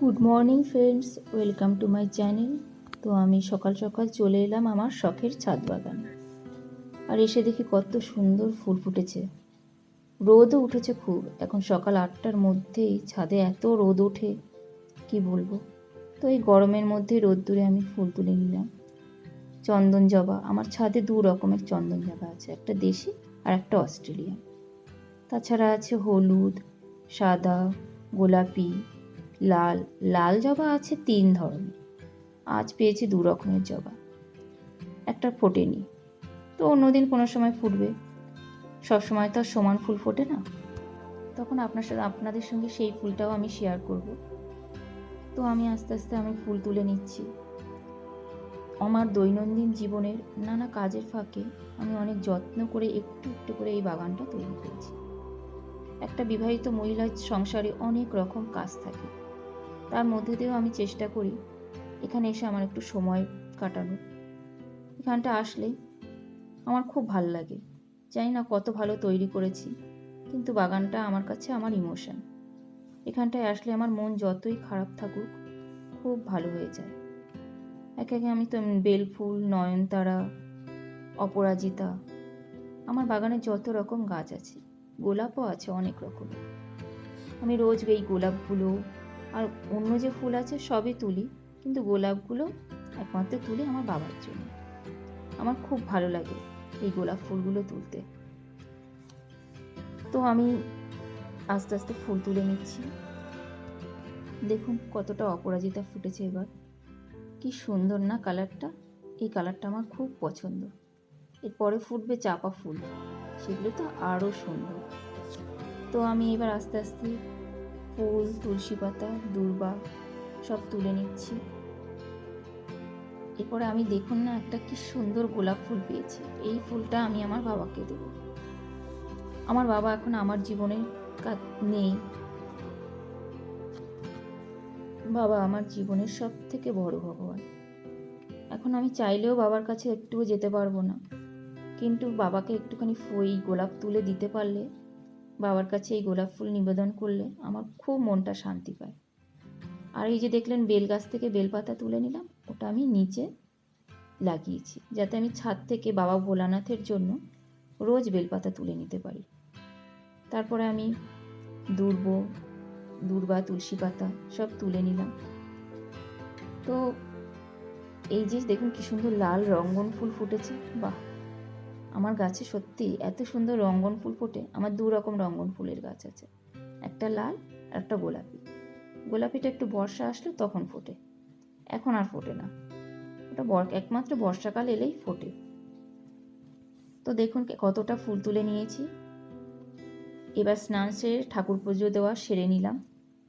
Good morning friends, welcome to my channel. তো আমি সকাল সকাল চলে এলাম আমার শখের ছাদ বাগান। আর এসে দেখি কত সুন্দর ফুল ফুটেছে। রোদও উঠেছে খুব। এখন সকাল 8টার মধ্যেই ছাদে এত রোদ ওঠে, কি বলবো। তো এই গরমের মধ্যে রোদ্দুরে আমি ফুল তুলে নিলাম। চন্দন জবা, আমার ছাদে 2 রকমের চন্দন জবা আছে, একটা দেশি আর একটা অস্ট্রেলিয়ান। তাছাড়া আছে হলুদ, সাদা, গোলাপি, লাল। লাল জবা আছে 3 ধরনের। আজ পেয়েছি 2 রকমের জবা। একটা ফোটেনি, তো অন্যদিন কোনো সময় ফুটবে। সব সময় তো আর সমান ফুল ফোটে না। তখন আপনাদের সঙ্গে সেই ফুলটাও আমি শেয়ার করব। তো আমি আস্তে আস্তে ফুল তুলে নিচ্ছি। আমার দৈনন্দিন জীবনের নানা কাজের ফাঁকে আমি অনেক যত্ন করে একটু একটু করে এই বাগানটা তৈরি করেছি। একটা বিবাহিত মহিলার সংসারে অনেক রকম কাজ থাকে, তার মধ্যে দিয়েও আমি চেষ্টা করি এখানে এসে আমার একটু সময় কাটানো। এখানটা আসলে আমার খুব ভাল লাগে। জানি না কত ভালো তৈরি করেছি, কিন্তু বাগানটা আমার কাছে আমার ইমোশন। এখানটায় আসলে আমার মন যতই খারাপ থাকুক খুব ভালো হয়ে যায়। একে একে আমি তো বেলফুল, নয়নতারা, অপরাজিতা, আমার বাগানে যত রকম গাছ আছে, গোলাপও আছে অনেক রকমের। আমি রোজ এই গোলাপগুলো আর অন্য যে ফুল আছে সবই তুলি, কিন্তু গোলাপগুলো একমাত্র তুলি আমার বাবার জন্য। আমার খুব ভালো লাগে এই গোলাপ ফুলগুলো তুলতে। তো আমি আস্তে আস্তে ফুল তুলে নিচ্ছি। দেখুন কতটা অপরাজিতা ফুটেছে এবার, কি সুন্দর না কালারটা। এই কালারটা আমার খুব পছন্দ। এরপরে ফুটবে চাপা ফুল, সেগুলো তো আরও সুন্দর। তো আমি এবার আস্তে আস্তে ফুল, তুলসী পাতা, দূর্বা সব তুলে নিচ্ছি। এরপরে আমি দেখুন না একটা কি সুন্দর গোলাপ ফুল পেয়েছি। এই ফুলটা আমি আমার বাবাকে দেব। আমার বাবা এখন আমার জীবনে নেই। বাবা আমার জীবনের সব থেকে বড় ভগবান। এখন আমি চাইলেও বাবার কাছে একটুও যেতে পারবো না, কিন্তু বাবাকে একটুখানি এই গোলাপ তুলে দিতে পারলে, বাবার কাছে এই গোলাপ ফুল নিবেদন করলে আমার খুব মনটা শান্তি পায়। আর এই যে দেখলেন বেল গাছ থেকে বেলপাতা তুলে নিলাম, ওটা আমি নিচে লাগিয়েছি যাতে আমি ছাদ থেকে বাবা ভোলানাথের জন্য রোজ বেলপাতা তুলে নিতে পারি। তারপরে আমি দূর্বা, তুলসী পাতা সব তুলে নিলাম। তো এই যে দেখুন কি সুন্দর লাল রঙ্গন ফুল ফুটেছে। বাহ, আমার গাছে সত্যি এত সুন্দর রঙ্গন ফুল ফোটে। আমার 2 রকম রঙ্গন ফুলের গাছ আছে, একটা লাল আর একটা গোলাপি। গোলাপিটা একটু বর্ষা আসলে তখন ফোটে, এখন আর ফোটে না। ওটা একমাত্র বর্ষাকাল এলেই ফোটে। তো দেখুন কতটা ফুল তুলে নিয়েছি। এবার স্নান সেরে ঠাকুর পুজো দেওয়া সেরে নিলাম।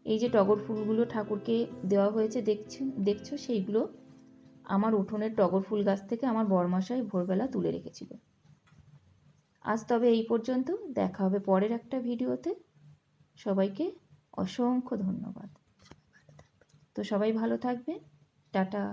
এই যে টগর ফুলগুলো ঠাকুরকে দেওয়া হয়েছে দেখছো সেইগুলো আমার উঠোনের টগর ফুল গাছ থেকে আমার বরমশাই ভোরবেলা তুলে রেখেছিল। আজ তবে এই পর্যন্ত, দেখা হবে পরের একটা ভিডিওতে। সবাইকে অসংখ্য ধন্যবাদ। তো সবাই ভালো থাকবে, টাটা।